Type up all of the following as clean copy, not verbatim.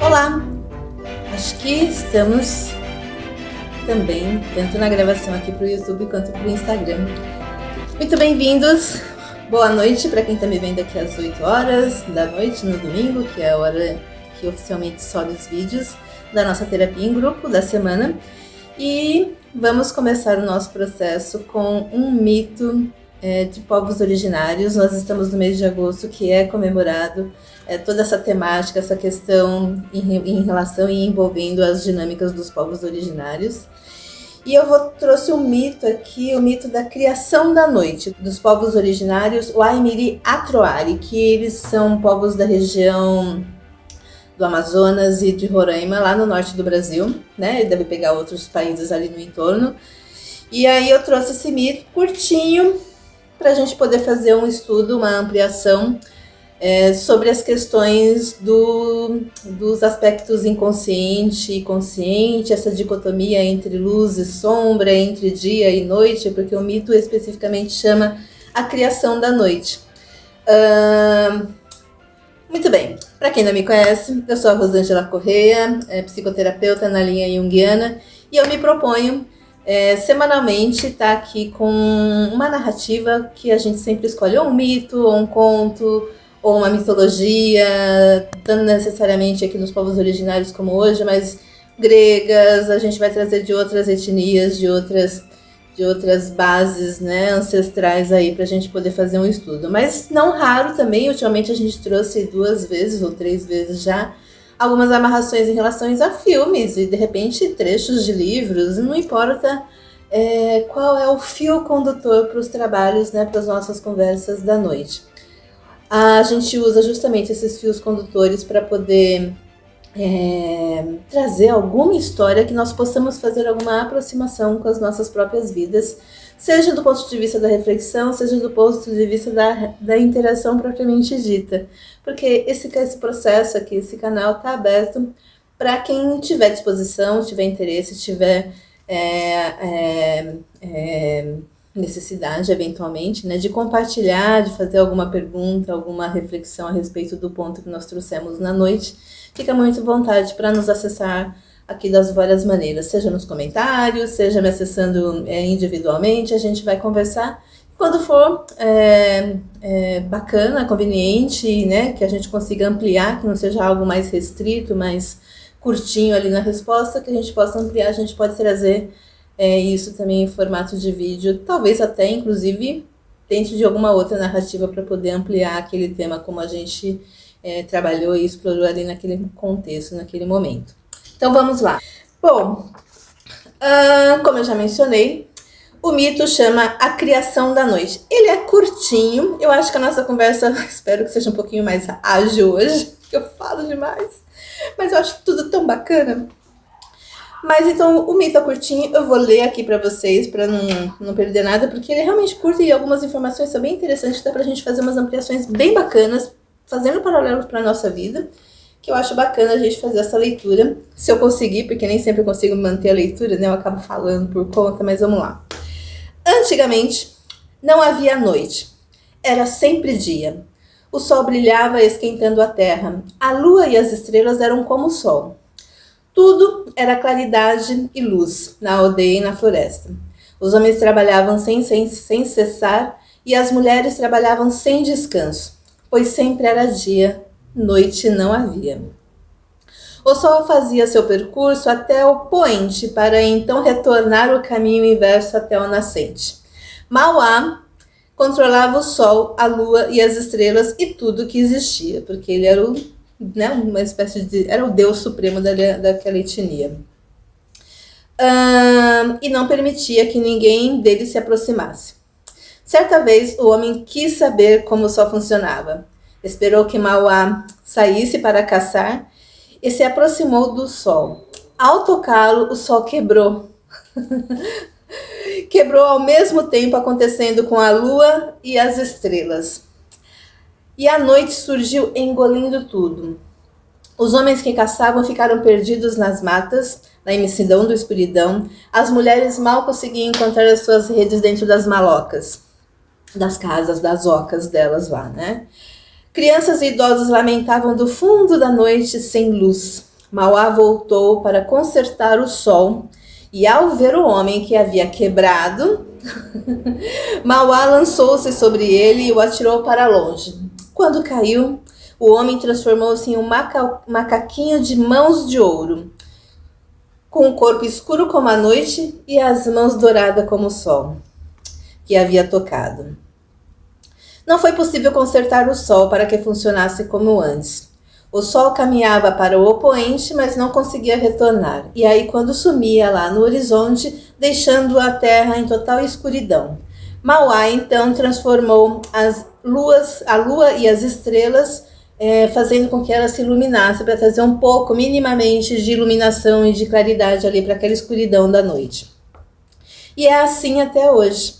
Olá! Acho que estamos também, tanto na gravação aqui para o YouTube quanto para o Instagram. Muito bem-vindos! Boa noite para quem está me vendo aqui às 8 horas da noite, no domingo, que é a hora que oficialmente sobe os vídeos da nossa terapia em grupo da semana. E vamos começar o nosso processo com um mito de povos originários. Nós estamos no mês de agosto, que é comemorado toda essa temática, essa questão em relação e envolvendo as dinâmicas dos povos originários. E eu trouxe um mito aqui, o mito da criação da noite, dos povos originários, o Aimiri Atroari, que eles são povos da região do Amazonas e de Roraima, lá no norte do Brasil, né? Ele deve pegar outros países ali no entorno. E aí eu trouxe esse mito curtinho para a gente poder fazer um estudo, uma ampliação sobre as questões dos aspectos inconsciente e consciente, essa dicotomia entre luz e sombra, entre dia e noite, porque o mito especificamente chama a criação da noite. Muito bem, para quem não me conhece, eu sou a Rosângela Correia, psicoterapeuta na linha junguiana, e eu me proponho semanalmente estar aqui com uma narrativa que a gente sempre escolhe, ou um mito, ou um conto, ou uma mitologia, não necessariamente aqui nos povos originários como hoje, mas gregas. A gente vai trazer de outras etnias, de outras bases, né, ancestrais aí para a gente poder fazer um estudo. Mas não raro também, ultimamente a gente trouxe 2 vezes ou 3 vezes já algumas amarrações em relação a filmes e de repente trechos de livros, não importa qual é o fio condutor para os trabalhos, né, para as nossas conversas da noite. A gente usa justamente esses fios condutores para poder trazer alguma história que nós possamos fazer alguma aproximação com as nossas próprias vidas, seja do ponto de vista da reflexão, seja do ponto de vista da interação propriamente dita. Porque esse processo aqui, esse canal está aberto para quem tiver disposição, tiver interesse, tiver necessidade, eventualmente, né, de compartilhar, de fazer alguma pergunta, alguma reflexão a respeito do ponto que nós trouxemos na noite. Fica muito à vontade para nos acessar aqui das várias maneiras, seja nos comentários, seja me acessando individualmente, a gente vai conversar. Quando for bacana, conveniente, né, que a gente consiga ampliar, que não seja algo mais restrito, mais curtinho ali na resposta, que a gente possa ampliar, a gente pode trazer isso também em formato de vídeo, talvez até, inclusive, dentro de alguma outra narrativa para poder ampliar aquele tema como a gente trabalhou e explorou ali naquele contexto, naquele momento. Então vamos lá. Bom, como eu já mencionei, o mito chama A Criação da Noite. Ele é curtinho, eu acho que a nossa conversa, espero que seja um pouquinho mais ágil hoje, porque eu falo demais, mas eu acho tudo tão bacana. Mas então, o mito é curtinho, eu vou ler aqui para vocês, para não perder nada, porque ele é realmente curto e algumas informações são bem interessantes, dá pra gente fazer umas ampliações bem bacanas, fazendo paralelos para a nossa vida, que eu acho bacana a gente fazer essa leitura, se eu conseguir, porque nem sempre eu consigo manter a leitura, né? Eu acabo falando por conta, mas vamos lá. Antigamente, não havia noite, era sempre dia. O sol brilhava esquentando a terra, a lua e as estrelas eram como o sol. Tudo era claridade e luz na aldeia e na floresta. Os homens trabalhavam sem cessar e as mulheres trabalhavam sem descanso, pois sempre era dia, noite não havia. O sol fazia seu percurso até o poente para então retornar o caminho inverso até o nascente. Mauá controlava o sol, a lua e as estrelas e tudo que existia, porque ele era uma espécie de... era o deus supremo daquela etnia. E não permitia que ninguém dele se aproximasse. Certa vez, o homem quis saber como o sol funcionava. Esperou que Mauá saísse para caçar e se aproximou do sol. Ao tocá-lo, o sol quebrou. Quebrou ao mesmo tempo, acontecendo com a lua e as estrelas. E a noite surgiu engolindo tudo. Os homens que caçavam ficaram perdidos nas matas, na imensidão da escuridão. As mulheres mal conseguiam encontrar as suas redes dentro das malocas, das casas, das ocas delas lá, né? Crianças e idosos lamentavam do fundo da noite sem luz. Mauá voltou para consertar o sol e, ao ver o homem que havia quebrado, Mauá lançou-se sobre ele e o atirou para longe. Quando caiu, o homem transformou-se em um macaquinho de mãos de ouro, com o corpo escuro como a noite e as mãos douradas como o sol que havia tocado. Não foi possível consertar o sol para que funcionasse como antes. O sol caminhava para o opoente, mas não conseguia retornar. E aí, quando sumia lá no horizonte, deixando a terra em total escuridão. Mauá, então, transformou a lua e as estrelas, fazendo com que ela se iluminasse, para trazer um pouco, minimamente, de iluminação e de claridade ali para aquela escuridão da noite. E é assim até hoje.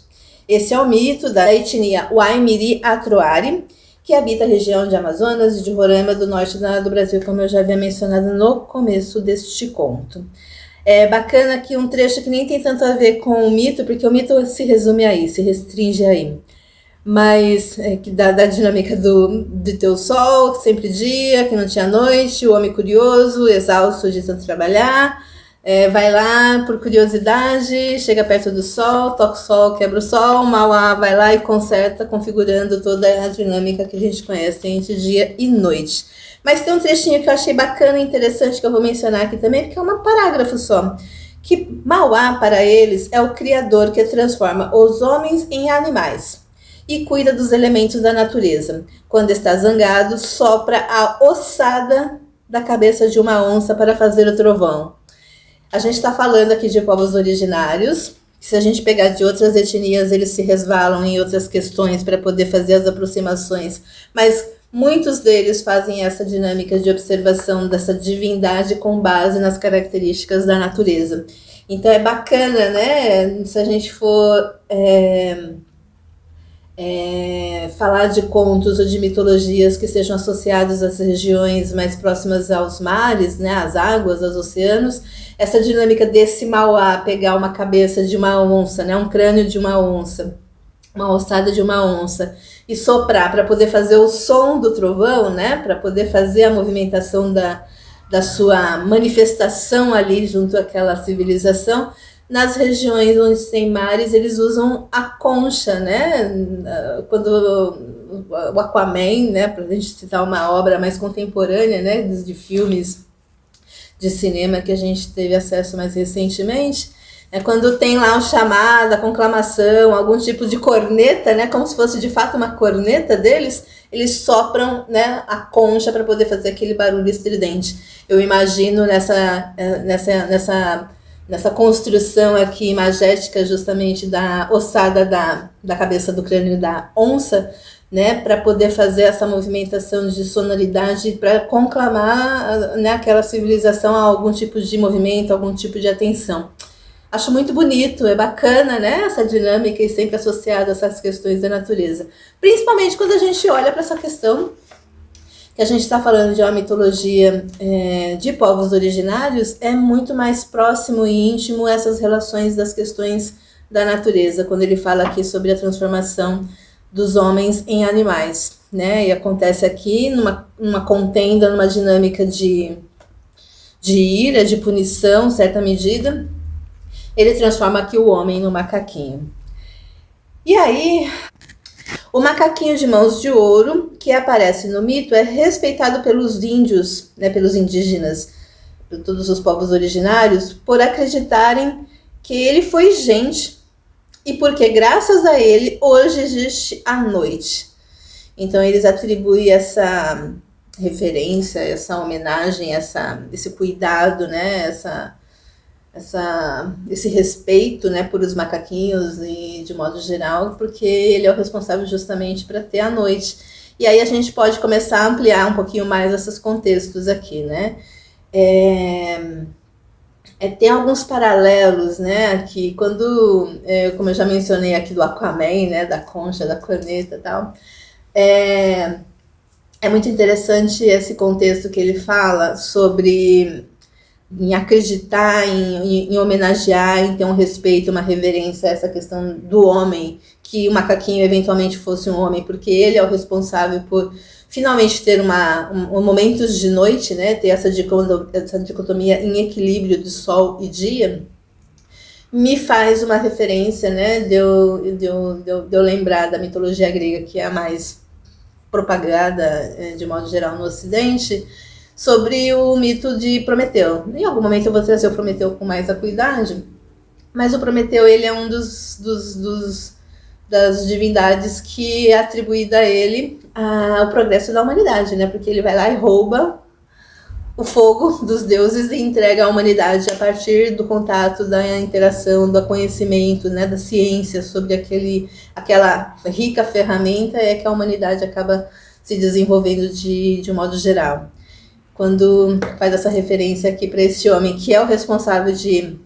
Esse é o mito da etnia Waimiri Atroari, que habita a região de Amazonas e de Roraima, do norte do Brasil, como eu já havia mencionado no começo deste conto. É bacana aqui um trecho que nem tem tanto a ver com o mito, porque o mito se resume aí, se restringe aí. Mas que da dinâmica de ter o sol, sempre dia, que não tinha noite, o homem curioso, exausto de tanto trabalhar, vai lá por curiosidade, chega perto do sol, toca o sol, quebra o sol, Mauá vai lá e conserta, configurando toda a dinâmica que a gente conhece entre dia e noite. Mas tem um trechinho que eu achei bacana e interessante que eu vou mencionar aqui também, porque é um parágrafo só. Que Mauá, para eles, é o criador que transforma os homens em animais e cuida dos elementos da natureza. Quando está zangado, sopra a ossada da cabeça de uma onça para fazer o trovão. A gente está falando aqui de povos originários. Se a gente pegar de outras etnias, eles se resvalam em outras questões para poder fazer as aproximações. Mas muitos deles fazem essa dinâmica de observação dessa divindade com base nas características da natureza. Então é bacana, né? Se a gente for falar de contos ou de mitologias que sejam associados às regiões mais próximas aos mares, né, às águas, aos oceanos, essa dinâmica desse Mauá pegar uma cabeça de uma onça, né, um crânio de uma onça, uma ossada de uma onça, e soprar para poder fazer o som do trovão, né, para poder fazer a movimentação da sua manifestação ali junto àquela civilização. Nas regiões onde tem mares, eles usam a concha, né? Quando o Aquaman, né, para a gente citar uma obra mais contemporânea, né, de filmes de cinema que a gente teve acesso mais recentemente, quando tem lá um chamado, a conclamação, algum tipo de corneta, né, como se fosse de fato uma corneta deles, eles sopram, né, a concha para poder fazer aquele barulho estridente. Eu imagino nessa construção aqui imagética justamente da ossada da cabeça do crânio da onça, né, para poder fazer essa movimentação de sonoridade para conclamar, né, aquela civilização a algum tipo de movimento, algum tipo de atenção. Acho muito bonito, é bacana, né, essa dinâmica e sempre associada a essas questões da natureza. Principalmente quando a gente olha para essa questão que a gente está falando de uma mitologia de povos originários, é muito mais próximo e íntimo essas relações das questões da natureza, quando ele fala aqui sobre a transformação dos homens em animais, né? E acontece aqui numa contenda, numa dinâmica de ira, de punição, certa medida, ele transforma aqui o homem no macaquinho. E aí, o macaquinho de mãos de ouro, que aparece no mito, é respeitado pelos índios, né, pelos indígenas, por todos os povos originários, por acreditarem que ele foi gente e porque, graças a ele, hoje existe a noite. Então, eles atribuem essa referência, essa homenagem, esse cuidado, né, esse respeito, né, por os macaquinhos e de modo geral, porque ele é o responsável justamente para ter a noite. E aí a gente pode começar a ampliar um pouquinho mais esses contextos aqui, né? Tem alguns paralelos, né, aqui, como eu já mencionei aqui do Aquaman, né, da concha, da corneta e tal, é muito interessante esse contexto que ele fala sobre em acreditar, em homenagear, em ter um respeito, uma reverência a essa questão do homem que o macaquinho eventualmente fosse um homem, porque ele é o responsável por finalmente ter momentos de noite, né, ter essa dicotomia em equilíbrio de sol e dia, me faz uma referência, né, de eu lembrar da mitologia grega, que é a mais propagada, de modo geral, no Ocidente, sobre o mito de Prometeu. Em algum momento eu vou trazer o Prometeu com mais acuidade, mas o Prometeu, ele é um das divindades que é atribuída a ele o progresso da humanidade, né? Porque ele vai lá e rouba o fogo dos deuses e entrega à humanidade a partir do contato, da interação, do conhecimento, né, da ciência sobre aquela rica ferramenta que a humanidade acaba se desenvolvendo de um modo geral. Quando faz essa referência aqui para esse homem que é o responsável de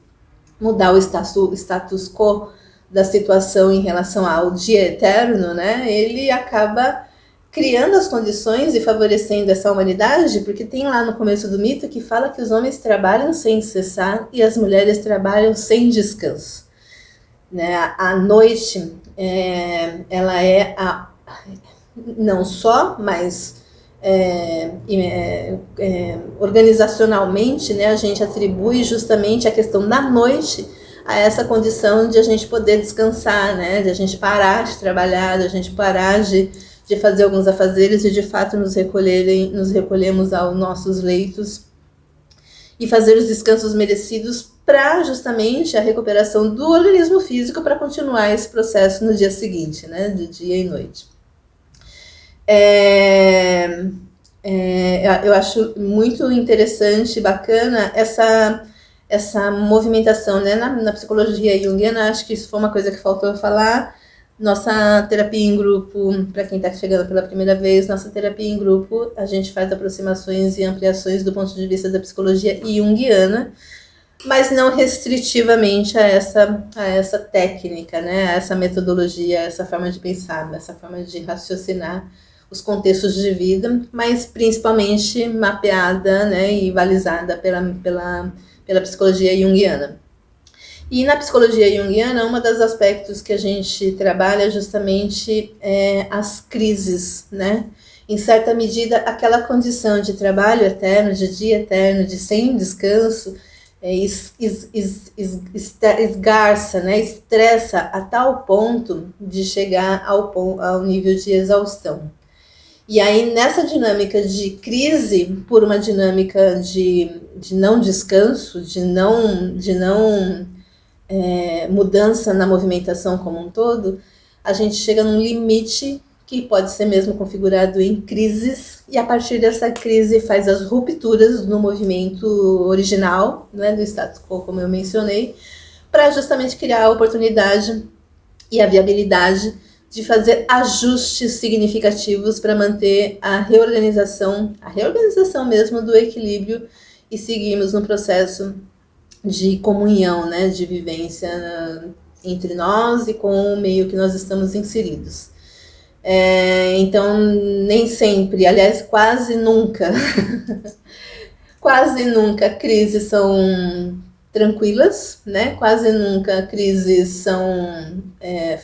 mudar o status quo da situação em relação ao dia eterno, né, ele acaba criando as condições e favorecendo essa humanidade, porque tem lá no começo do mito que fala que os homens trabalham sem cessar e as mulheres trabalham sem descanso. Né? A noite, ela é não só, mas organizacionalmente, né, a gente atribui justamente a questão da noite a essa condição de a gente poder descansar, né, de a gente parar de trabalhar, de a gente parar de fazer alguns afazeres e de fato nos recolhemos aos nossos leitos e fazer os descansos merecidos para justamente a recuperação do organismo físico para continuar esse processo no dia seguinte, né, de dia e noite. Eu acho muito interessante e bacana essa movimentação, né, na psicologia junguiana. Acho que isso foi uma coisa que faltou falar. Nossa terapia em grupo, para quem está chegando pela primeira vez, nossa terapia em grupo, a gente faz aproximações e ampliações do ponto de vista da psicologia junguiana, mas não restritivamente a essa técnica, né, a essa metodologia, a essa forma de pensar, essa forma de raciocinar os contextos de vida, mas principalmente mapeada, né, e balizada pela psicologia junguiana. E na psicologia junguiana, um dos aspectos que a gente trabalha é justamente as crises, né? Em certa medida, aquela condição de trabalho eterno, de dia eterno, de sem descanso, esgarça, né? Estressa a tal ponto de chegar ao nível de exaustão. E aí, nessa dinâmica de crise, por uma dinâmica de não descanso, de não mudança na movimentação como um todo, a gente chega num limite que pode ser mesmo configurado em crises, e a partir dessa crise faz as rupturas no movimento original, né, do status quo, como eu mencionei, para justamente criar a oportunidade e a viabilidade de fazer ajustes significativos para manter a reorganização mesmo do equilíbrio e seguirmos no processo de comunhão, né, de vivência entre nós e com o meio que nós estamos inseridos. Então, nem sempre, aliás, quase nunca, quase nunca crises são tranquilas, né? Quase nunca crises são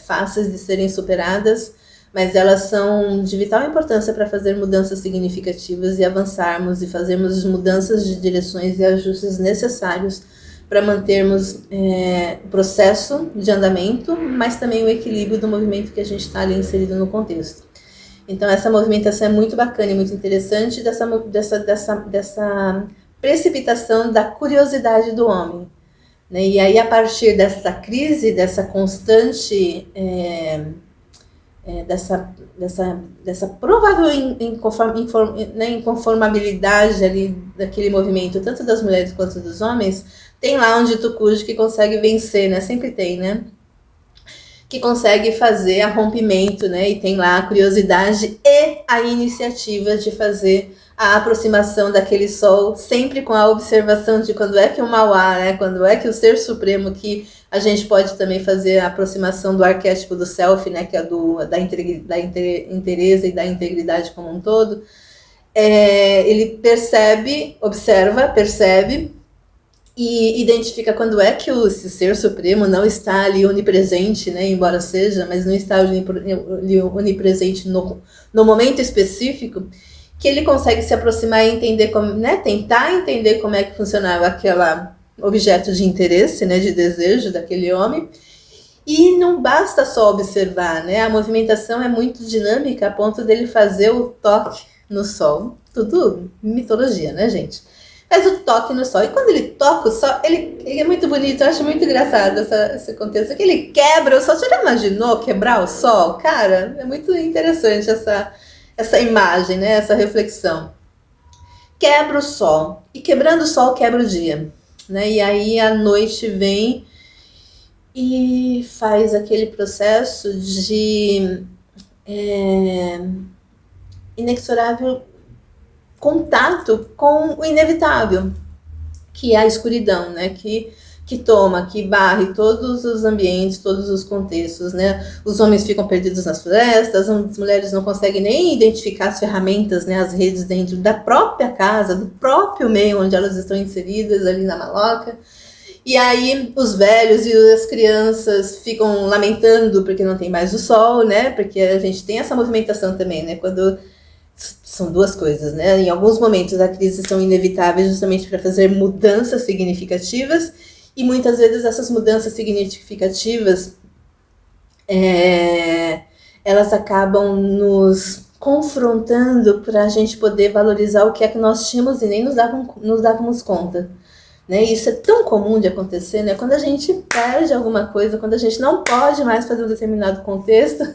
fáceis de serem superadas, mas elas são de vital importância para fazer mudanças significativas e avançarmos e fazermos mudanças de direções e ajustes necessários para mantermos o processo de andamento, mas também o equilíbrio do movimento que a gente está ali inserido no contexto. Então, essa movimentação é muito bacana e muito interessante dessa precipitação da curiosidade do homem. Né? E aí, a partir dessa crise, dessa constante, dessa provável inconformabilidade ali daquele movimento, tanto das mulheres quanto dos homens, tem lá um dito cujo que consegue vencer, né? Sempre tem, né? Que consegue fazer a rompimento, né? E tem lá a curiosidade e a iniciativa de fazer a aproximação daquele sol, sempre com a observação de quando é que o Mauá, né? Quando é que o Ser Supremo, que a gente pode também fazer a aproximação do arquétipo do self, né? Que é da inteireza e da integridade como um todo. Ele percebe, observa, percebe, e identifica quando é que esse ser supremo não está ali onipresente, né, embora seja, mas não está ali onipresente no momento específico, que ele consegue se aproximar e entender como, né, tentar entender como é que funcionava aquele objeto de interesse, né, de desejo daquele homem. E não basta só observar, né? A movimentação é muito dinâmica a ponto dele fazer o toque no sol. Tudo mitologia, né, gente? Faz o toque no sol. E quando ele toca o sol, ele é muito bonito. Eu acho muito engraçado esse contexto. Que ele quebra o sol. Você já imaginou quebrar o sol? Cara, é muito interessante essa imagem, né? Essa reflexão. Quebra o sol. E quebrando o sol, quebra o dia. Né? E aí a noite vem e faz aquele processo de inexorável contato com o inevitável, que é a escuridão, né? Que toma, que barre todos os ambientes, todos os contextos, né? Os homens ficam perdidos nas florestas, as mulheres não conseguem nem identificar as ferramentas, né? As redes dentro da própria casa, do próprio meio onde elas estão inseridas ali na maloca. E aí os velhos e as crianças ficam lamentando porque não tem mais o sol, né? Porque a gente tem essa movimentação também, né? Quando são duas coisas, né? Em alguns momentos a crise são inevitáveis justamente para fazer mudanças significativas e muitas vezes essas mudanças significativas elas acabam nos confrontando para a gente poder valorizar o que é que nós tínhamos e nem nos dávamos conta. Né? Isso é tão comum de acontecer, né? Quando a gente perde alguma coisa, quando a gente não pode mais fazer um determinado contexto.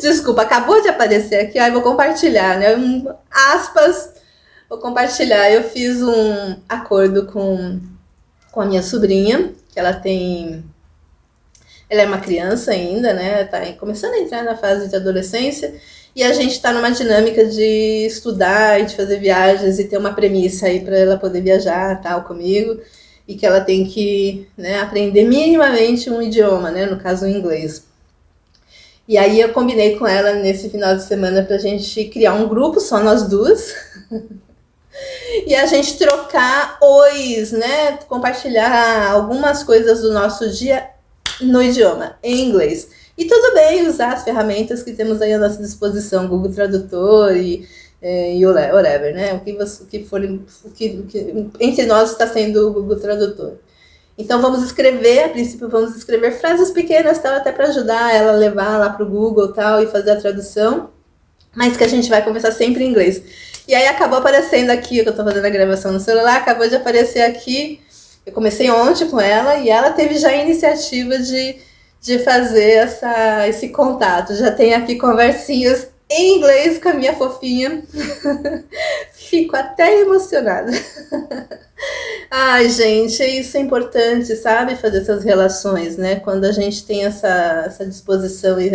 Desculpa, acabou de aparecer aqui, vou compartilhar, né? Aspas, vou compartilhar. Eu fiz um acordo com a minha sobrinha, que ela é uma criança ainda, né? Tá começando a entrar na fase de adolescência. E a gente está numa dinâmica de estudar e de fazer viagens e ter uma premissa aí para ela poder viajar tal comigo e que ela tem que, né, aprender minimamente um idioma, né, no caso o inglês. E aí eu combinei com ela nesse final de semana para a gente criar um grupo, só nós duas, e a gente trocar ois, né, compartilhar algumas coisas do nosso dia no idioma, em inglês. E tudo bem usar as ferramentas que temos aí à nossa disposição, Google Tradutor e whatever, né? O que for, entre nós está sendo o Google Tradutor. Então vamos escrever, a princípio vamos escrever frases pequenas, tal, até para ajudar ela a levar lá para o Google tal, e fazer a tradução, mas que a gente vai conversar sempre em inglês. E aí acabou aparecendo aqui, que eu estou fazendo a gravação no celular, acabou de aparecer aqui, eu comecei ontem com ela e ela teve já a iniciativa de fazer esse contato. Já tem aqui conversinhas em inglês com a minha fofinha. Fico até emocionada. Ai, gente, isso é importante, sabe? Fazer essas relações, né? Quando a gente tem essa disposição e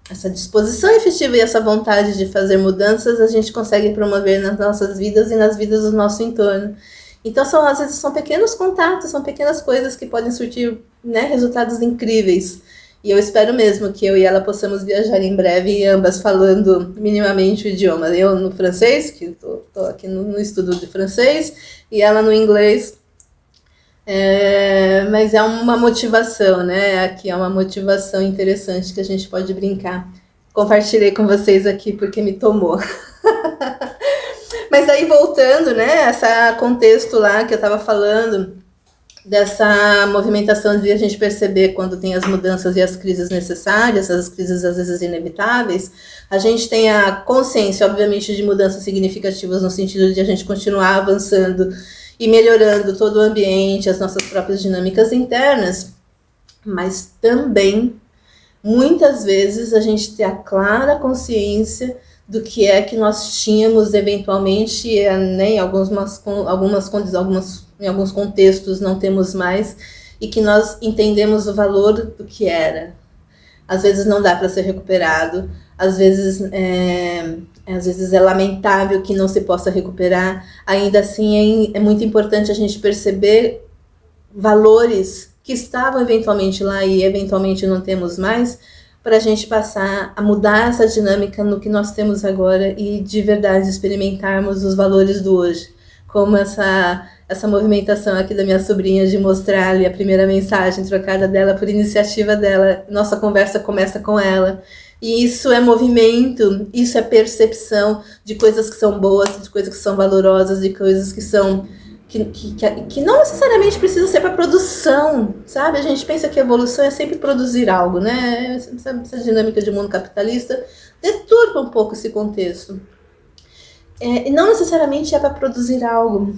essa disposição efetiva e essa vontade de fazer mudanças, a gente consegue promover nas nossas vidas e nas vidas do nosso entorno. Então, às vezes, são pequenos contatos, são pequenas coisas que podem surtir, né, resultados incríveis. E eu espero mesmo que eu e ela possamos viajar em breve, ambas falando minimamente o idioma. Eu no francês, que estou aqui no estudo de francês, e ela no inglês. Mas é uma motivação, né? Aqui é uma motivação interessante que a gente pode brincar. Compartilhei com vocês aqui porque me tomou. Mas aí voltando, né, esse contexto lá que eu estava falando, dessa movimentação de a gente perceber quando tem as mudanças e as crises necessárias, as crises às vezes inevitáveis, a gente tem a consciência, obviamente, de mudanças significativas no sentido de a gente continuar avançando e melhorando todo o ambiente, as nossas próprias dinâmicas internas, mas também, muitas vezes, a gente ter a clara consciência do que é que nós tínhamos eventualmente, né, em alguns contextos não temos mais, e que nós entendemos o valor do que era. Às vezes não dá para ser recuperado, às vezes é lamentável que não se possa recuperar, ainda assim é muito importante a gente perceber valores que estavam eventualmente lá e eventualmente não temos mais, para a gente passar a mudar essa dinâmica no que nós temos agora e de verdade experimentarmos os valores do hoje, como essa movimentação aqui da minha sobrinha de mostrar ali a primeira mensagem trocada dela por iniciativa dela. Nossa conversa começa com ela. E isso é movimento, isso é percepção de coisas que são boas, de coisas que são valorosas, de coisas que são que não necessariamente precisa ser para produção, sabe? A gente pensa que a evolução é sempre produzir algo, né? Essa dinâmica de mundo capitalista deturpa um pouco esse contexto. E não necessariamente é para produzir algo.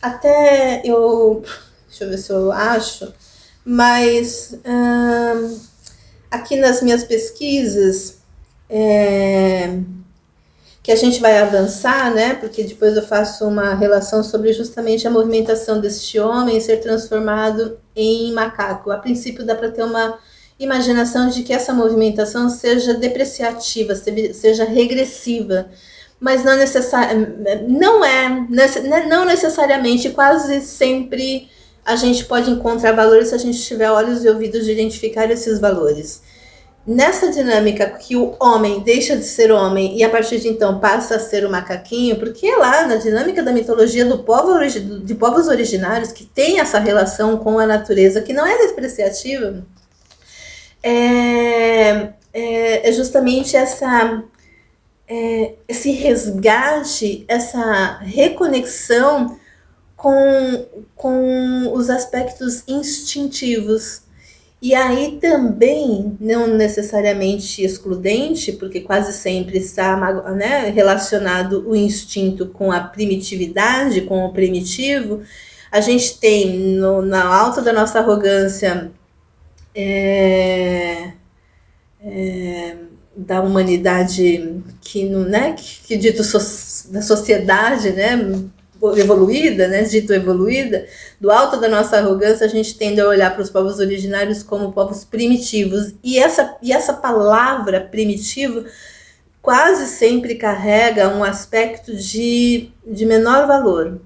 Até eu... Deixa eu ver se eu acho. Mas aqui nas minhas pesquisas... que a gente vai avançar, né? Porque depois eu faço uma relação sobre justamente a movimentação deste homem ser transformado em macaco. A princípio dá para ter uma imaginação de que essa movimentação seja depreciativa, seja regressiva, mas não necessariamente, quase sempre a gente pode encontrar valores se a gente tiver olhos e ouvidos de identificar esses valores. Nessa dinâmica que o homem deixa de ser homem e a partir de então passa a ser o macaquinho, porque lá na dinâmica da mitologia de povos originários que tem essa relação com a natureza que não é despreciativa, é justamente esse resgate, essa reconexão com os aspectos instintivos. E aí também, não necessariamente excludente, porque quase sempre está, né, relacionado o instinto com a primitividade, com o primitivo. A gente tem na alta da nossa arrogância da humanidade que dito da sociedade, né, evoluída, né, dito evoluída, do alto da nossa arrogância a gente tende a olhar para os povos originários como povos primitivos, e essa palavra primitivo quase sempre carrega um aspecto de menor valor,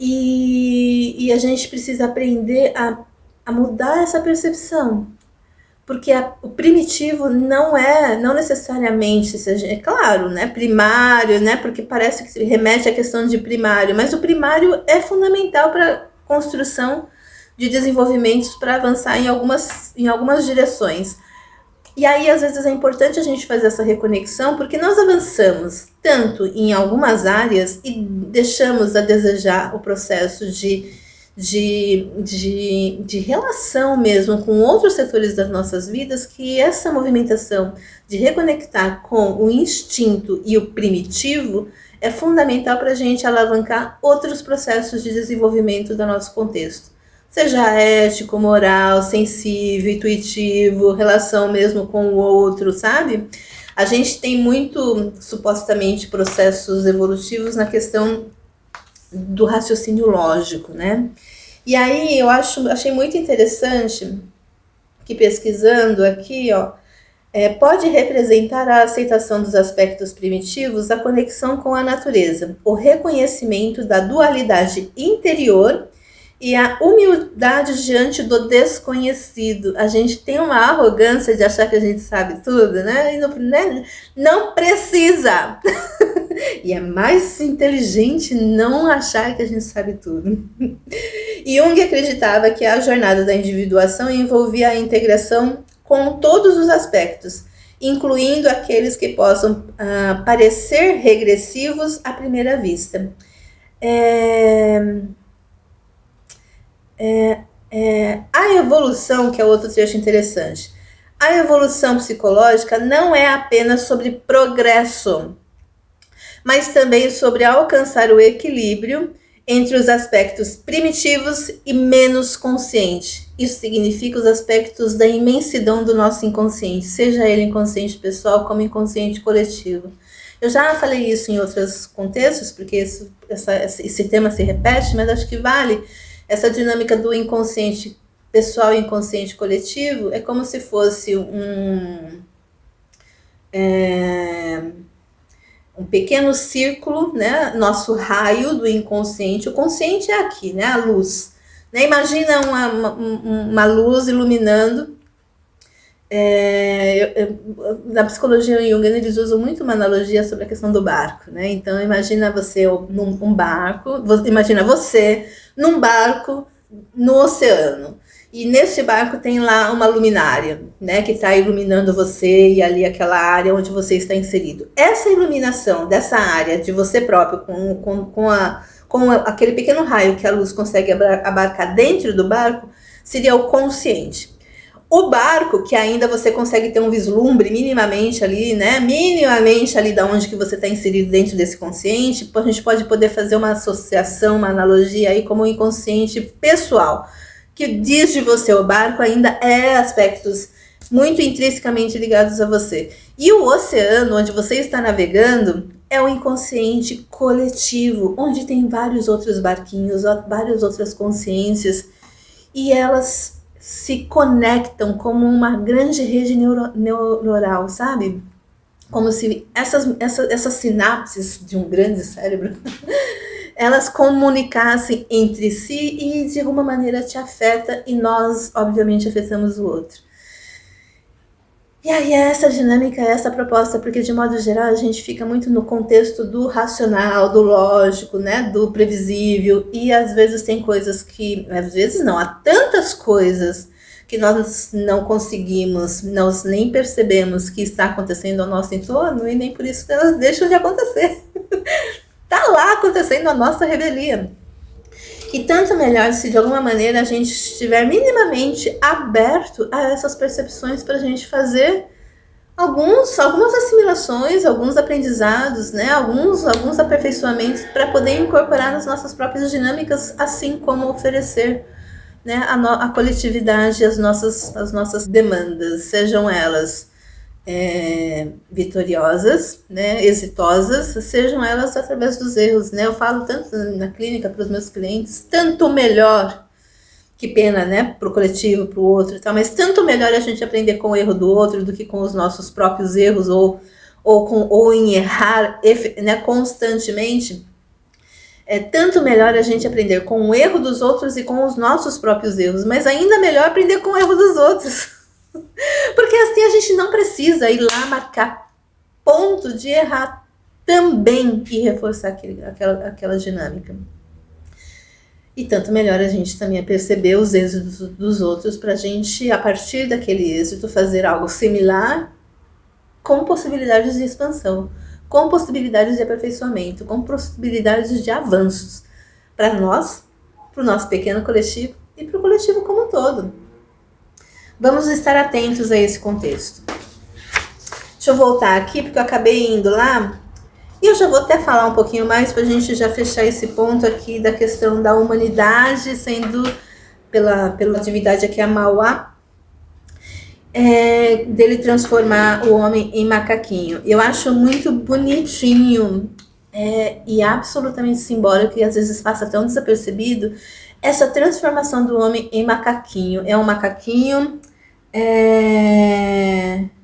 e a gente precisa aprender a mudar essa percepção, porque o primitivo não necessariamente, é claro, né, primário, né, porque parece que remete à questão de primário, mas o primário é fundamental para a construção de desenvolvimentos para avançar em algumas direções. E aí, às vezes, é importante a gente fazer essa reconexão, porque nós avançamos tanto em algumas áreas e deixamos a desejar o processo de relação mesmo com outros setores das nossas vidas, que essa movimentação de reconectar com o instinto e o primitivo é fundamental para a gente alavancar outros processos de desenvolvimento do nosso contexto. Seja ético, moral, sensível, intuitivo, relação mesmo com o outro, sabe? A gente tem muito, supostamente, processos evolutivos na questão do raciocínio lógico, né? E aí eu achei muito interessante que, pesquisando aqui, pode representar a aceitação dos aspectos primitivos a conexão com a natureza, o reconhecimento da dualidade interior e a humildade diante do desconhecido. A gente tem uma arrogância de achar que a gente sabe tudo, né? E não precisa! E é mais inteligente não achar que a gente sabe tudo. Jung acreditava que a jornada da individuação envolvia a integração com todos os aspectos, incluindo aqueles que possam parecer regressivos à primeira vista. A evolução, que é outro trecho interessante. A evolução psicológica não é apenas sobre progresso, mas também sobre alcançar o equilíbrio entre os aspectos primitivos e menos consciente. Isso significa os aspectos da imensidão do nosso inconsciente, seja ele inconsciente pessoal como inconsciente coletivo. Eu já falei isso em outros contextos, porque esse tema se repete, mas acho que vale. Essa dinâmica do inconsciente pessoal e inconsciente coletivo é como se fosse um pequeno círculo, né? Nosso raio do inconsciente. O consciente é aqui, né? A luz. Né? Imagina uma luz iluminando Na psicologia junguiana eles usam muito uma analogia sobre a questão do barco, né? Então imagina você num barco, imagina você num barco no oceano. E nesse barco tem lá uma luminária, né, que está iluminando você e ali aquela área onde você está inserido. Essa iluminação dessa área de você próprio com aquele pequeno raio que a luz consegue abarcar dentro do barco seria o consciente. O barco, que ainda você consegue ter um vislumbre minimamente ali, né? Minimamente ali da onde que você está inserido dentro desse consciente, a gente pode poder fazer uma associação, uma analogia aí como um inconsciente pessoal, que diz de você o barco ainda é aspectos muito intrinsecamente ligados a você. E o oceano, onde você está navegando, é um inconsciente coletivo, onde tem vários outros barquinhos, várias outras consciências, e elas se conectam como uma grande rede neural, sabe? Como se essas sinapses de um grande cérebro elas comunicassem entre si e de alguma maneira te afeta e nós, obviamente, afetamos o outro. E aí essa dinâmica, essa proposta, porque de modo geral a gente fica muito no contexto do racional, do lógico, né, do previsível, e às vezes tem coisas que, às vezes não, há tantas coisas que nós não conseguimos, nós nem percebemos que está acontecendo ao nosso entorno e nem por isso elas deixam de acontecer. Tá lá acontecendo a nossa rebelião. E tanto melhor se de alguma maneira a gente estiver minimamente aberto a essas percepções para a gente fazer algumas assimilações, alguns aprendizados, né? alguns aperfeiçoamentos para poder incorporar nas nossas próprias dinâmicas, assim como oferecer, né, a coletividade, as nossas demandas, sejam elas vitoriosas, né, exitosas, sejam elas através dos erros, né? Eu falo tanto na clínica para os meus clientes, tanto melhor, que pena, né, para o coletivo, para o outro e tal, mas tanto melhor a gente aprender com o erro do outro do que com os nossos próprios erros ou em errar, né, constantemente. É tanto melhor a gente aprender com o erro dos outros e com os nossos próprios erros, mas ainda melhor aprender com o erro dos outros. Porque assim a gente não precisa ir lá marcar ponto de errar também e reforçar aquela dinâmica. E tanto melhor a gente também perceber os êxitos dos outros para a gente, a partir daquele êxito, fazer algo similar com possibilidades de expansão, com possibilidades de aperfeiçoamento, com possibilidades de avanços para nós, para o nosso pequeno coletivo e para o coletivo como um todo. Vamos estar atentos a esse contexto. Deixa eu voltar aqui, porque eu acabei indo lá. E eu já vou até falar um pouquinho mais para a gente já fechar esse ponto aqui da questão da humanidade sendo, pela atividade aqui a Mauá, dele transformar o homem em macaquinho. Eu acho muito bonitinho e absolutamente simbólico, e às vezes passa tão desapercebido, essa transformação do homem em macaquinho. É um macaquinho,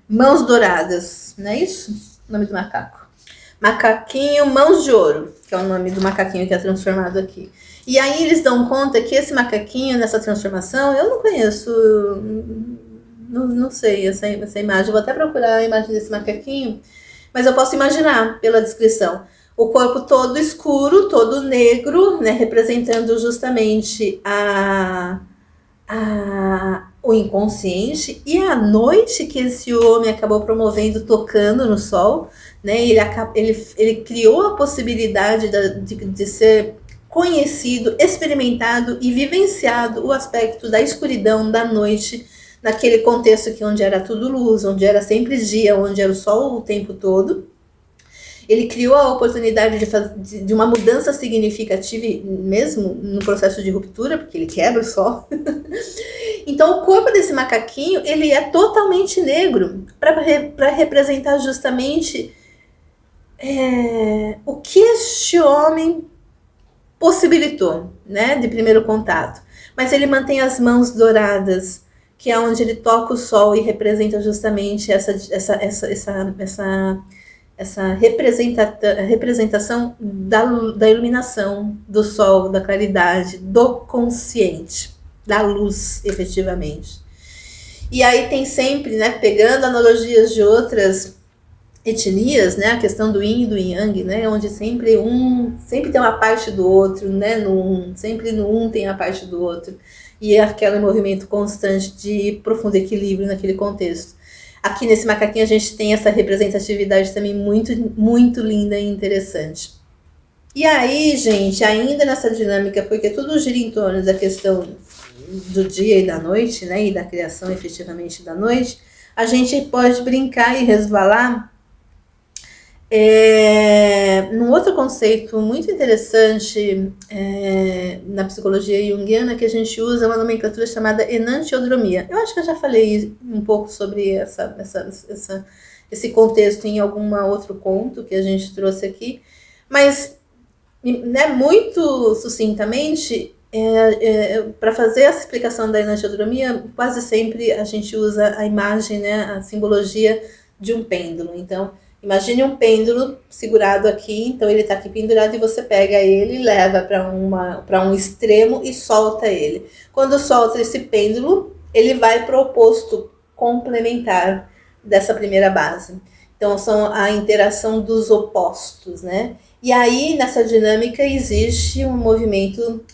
mãos douradas, não é isso? O nome do macaco. Macaquinho Mãos de Ouro, que é o nome do macaquinho que é transformado aqui. E aí eles dão conta que esse macaquinho, nessa transformação, eu não conheço, não sei essa imagem. Eu vou até procurar a imagem desse macaquinho, mas eu posso imaginar pela descrição. O corpo todo escuro, todo negro, né, representando justamente o inconsciente, e a noite que esse homem acabou promovendo, tocando no sol, né, ele criou a possibilidade de ser conhecido, experimentado e vivenciado o aspecto da escuridão, da noite, naquele contexto aqui onde era tudo luz, onde era sempre dia, onde era o sol o tempo todo. Ele criou a oportunidade de uma mudança significativa mesmo no processo de ruptura, porque ele quebra o sol. Então o corpo desse macaquinho, ele é totalmente negro, para representar justamente o que este homem possibilitou, né, de primeiro contato. Mas ele mantém as mãos douradas, que é onde ele toca o sol e representa justamente essa representação da iluminação, do sol, da claridade, do consciente, da luz, efetivamente. E aí tem sempre, né, pegando analogias de outras etnias, né, a questão do yin e do yang, né, onde sempre tem uma parte do outro, né, sempre no um tem a parte do outro. E é aquele movimento constante de profundo equilíbrio naquele contexto. Aqui nesse macaquinho a gente tem essa representatividade também muito, muito linda e interessante. E aí, gente, ainda nessa dinâmica, porque tudo gira em torno da questão do dia e da noite, né, e da criação efetivamente da noite, a gente pode brincar e resvalar num outro conceito muito interessante na psicologia junguiana, que a gente usa uma nomenclatura chamada enantiodromia. Eu acho que eu já falei um pouco sobre esse contexto em algum outro conto que a gente trouxe aqui, mas, né, muito sucintamente, para fazer essa explicação da enantiodromia, quase sempre a gente usa a imagem, né, a simbologia de um pêndulo. Então, imagine um pêndulo segurado aqui, então ele está aqui pendurado e você pega ele, leva para um extremo e solta ele. Quando solta esse pêndulo, ele vai para o oposto complementar dessa primeira base. Então, são a interação dos opostos, né? E aí, nessa dinâmica, existe um movimento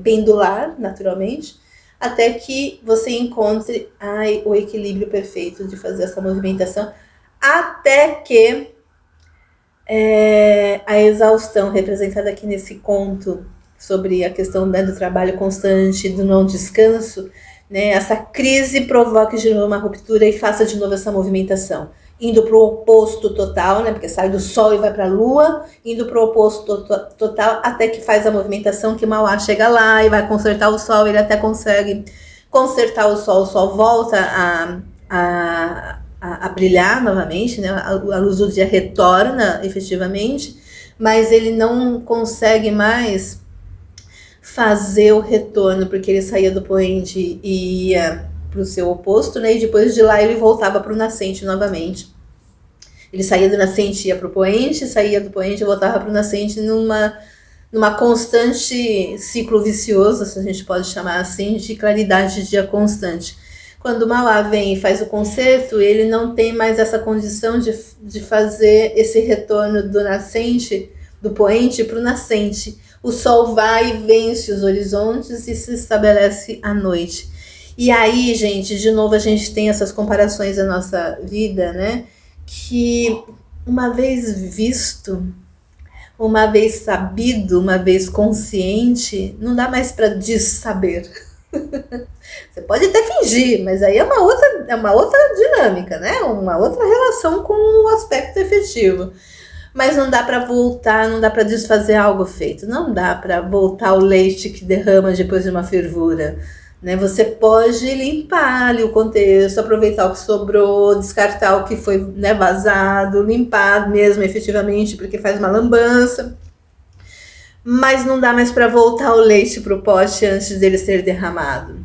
pendular, naturalmente, até que você encontre o equilíbrio perfeito de fazer essa movimentação, até que a exaustão, representada aqui nesse conto, sobre a questão, né, do trabalho constante, do não descanso, né, essa crise provoque de novo uma ruptura e faça de novo essa movimentação. Indo para o oposto total, né, porque sai do Sol e vai para a Lua, indo para o oposto total, até que faz a movimentação que Mauá chega lá e vai consertar o Sol, ele até consegue consertar o Sol volta a brilhar novamente, né, a luz do dia retorna efetivamente, mas ele não consegue mais fazer o retorno, porque ele saía do poente e ia para o seu oposto, né? E depois de lá ele voltava para o nascente novamente. Ele saía do nascente, ia para o poente, saía do poente e voltava para o nascente numa constante ciclo vicioso, se a gente pode chamar assim, de claridade de dia constante. Quando o Mauá vem e faz o concerto, ele não tem mais essa condição de fazer esse retorno do nascente, do poente para o nascente. O Sol vai e vence os horizontes e se estabelece a noite. E aí, gente, de novo a gente tem essas comparações da nossa vida, né? Que uma vez visto, uma vez sabido, uma vez consciente, não dá mais para dessaber. Você pode até fingir, mas aí é uma outra dinâmica, né? Uma outra relação com o aspecto efetivo. Mas não dá para voltar, não dá para desfazer algo feito, não dá para voltar o leite que derrama depois de uma fervura, né? Você pode limpar ali o contexto, aproveitar o que sobrou, descartar o que foi, né, vazado, limpar mesmo efetivamente, porque faz uma lambança, mas não dá mais para voltar o leite para o pote antes dele ser derramado.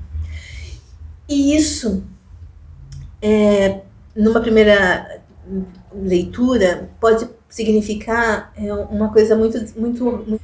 E isso, numa primeira leitura, pode significar uma coisa muito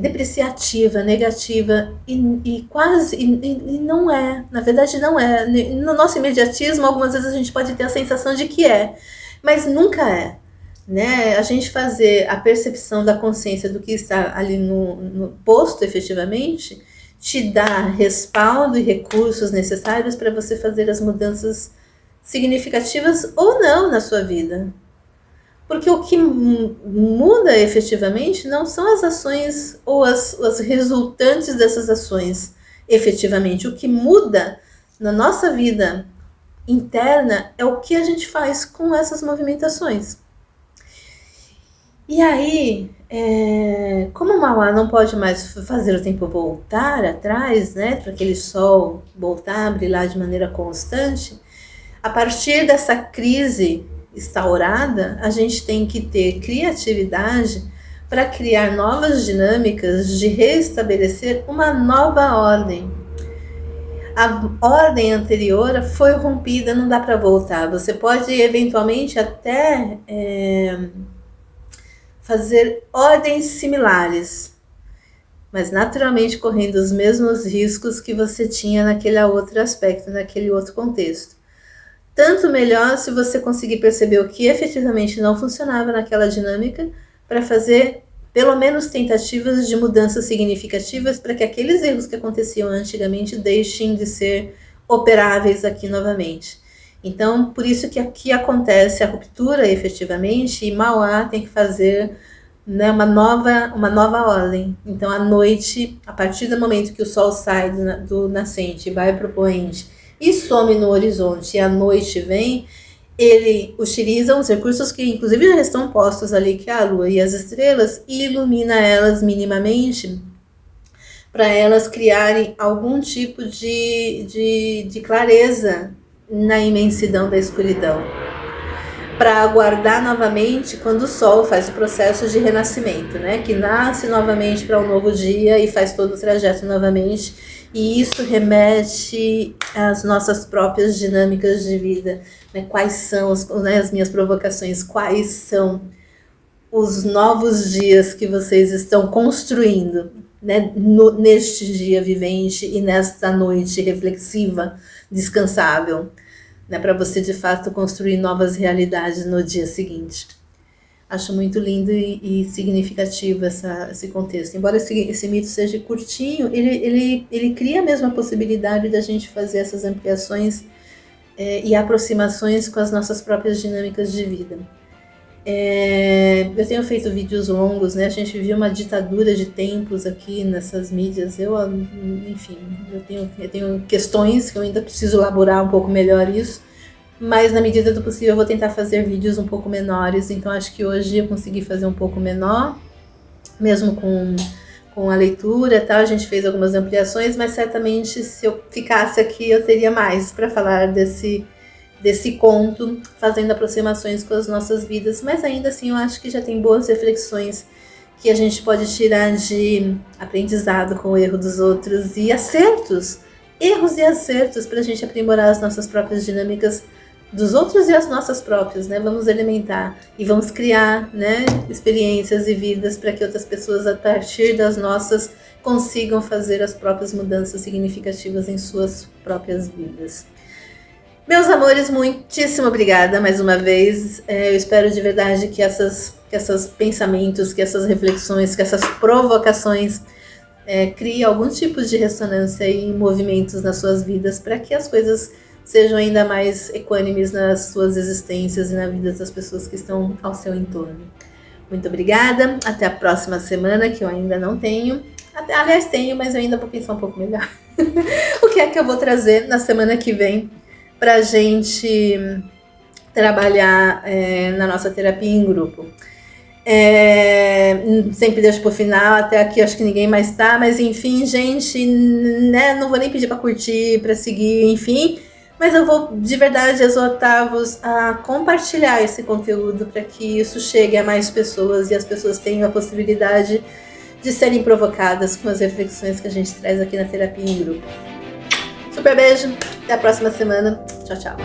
depreciativa, negativa, e quase, e não é, na verdade não é. No nosso imediatismo, algumas vezes a gente pode ter a sensação de que é, mas nunca é. Né? A gente fazer a percepção da consciência do que está ali no posto efetivamente, te dá respaldo e recursos necessários para você fazer as mudanças significativas ou não na sua vida. Porque o que muda efetivamente não são as ações ou as resultantes dessas ações efetivamente. O que muda na nossa vida interna é o que a gente faz com essas movimentações. E aí, como o Mauá não pode mais fazer o tempo voltar atrás, né, para aquele sol voltar a brilhar de maneira constante, a partir dessa crise instaurada, a gente tem que ter criatividade para criar novas dinâmicas de restabelecer uma nova ordem. A ordem anterior foi rompida, não dá para voltar. Você pode eventualmente até fazer ordens similares, mas naturalmente correndo os mesmos riscos que você tinha naquele outro aspecto, naquele outro contexto. Tanto melhor se você conseguir perceber o que efetivamente não funcionava naquela dinâmica, para fazer pelo menos tentativas de mudanças significativas para que aqueles erros que aconteciam antigamente deixem de ser operáveis aqui novamente. Então, por isso que aqui acontece a ruptura efetivamente, e Mauá tem que fazer, né, uma nova ordem. Então, à noite, a partir do momento que o sol sai do nascente e vai para o poente e some no horizonte, e a noite vem, ele utiliza os recursos que inclusive já estão postos ali, que é a lua e as estrelas, e ilumina elas minimamente para elas criarem algum tipo de clareza na imensidão da escuridão, para aguardar novamente quando o sol faz o processo de renascimento, né? Que nasce novamente para um novo dia e faz todo o trajeto novamente. E isso remete às nossas próprias dinâmicas de vida, né? Quais são as minhas provocações, quais são os novos dias que vocês estão construindo, né? Neste dia vivente e nesta noite reflexiva, descansável, né? Para você de fato construir novas realidades no dia seguinte. Acho muito lindo e significativo esse contexto. Embora esse mito seja curtinho, ele cria mesmo a possibilidade da gente fazer essas ampliações e aproximações com as nossas próprias dinâmicas de vida. Eu tenho feito vídeos longos, né? A gente viu uma ditadura de tempos aqui nessas mídias. Enfim, eu tenho questões que eu ainda preciso elaborar um pouco melhor isso. Mas na medida do possível eu vou tentar fazer vídeos um pouco menores, então acho que hoje eu consegui fazer um pouco menor, mesmo com a leitura, tá? A gente fez algumas ampliações, mas certamente se eu ficasse aqui eu teria mais para falar desse conto, fazendo aproximações com as nossas vidas, mas ainda assim eu acho que já tem boas reflexões que a gente pode tirar de aprendizado com o erro dos outros e acertos, erros e acertos para a gente aprimorar as nossas próprias dinâmicas dos outros e as nossas próprias, né? Vamos alimentar e vamos criar, né, experiências e vidas para que outras pessoas, a partir das nossas, consigam fazer as próprias mudanças significativas em suas próprias vidas. Meus amores, muitíssimo obrigada mais uma vez. Eu espero de verdade que esses pensamentos, que essas reflexões, que essas provocações criem algum tipo de ressonância e movimentos nas suas vidas para que as coisas sejam ainda mais equânimes nas suas existências e na vida das pessoas que estão ao seu entorno. Muito obrigada, até a próxima semana, que eu ainda não tenho. Aliás, tenho, mas eu ainda vou pensar um pouco melhor. O que é que eu vou trazer na semana que vem para a gente trabalhar na nossa terapia em grupo. Sempre deixo pro final, até aqui acho que ninguém mais tá, mas enfim, gente, né, não vou nem pedir para curtir, para seguir, enfim, mas eu vou de verdade exortar-vos a compartilhar esse conteúdo para que isso chegue a mais pessoas e as pessoas tenham a possibilidade de serem provocadas com as reflexões que a gente traz aqui na terapia em grupo. Super beijo, até a próxima semana, tchau, tchau.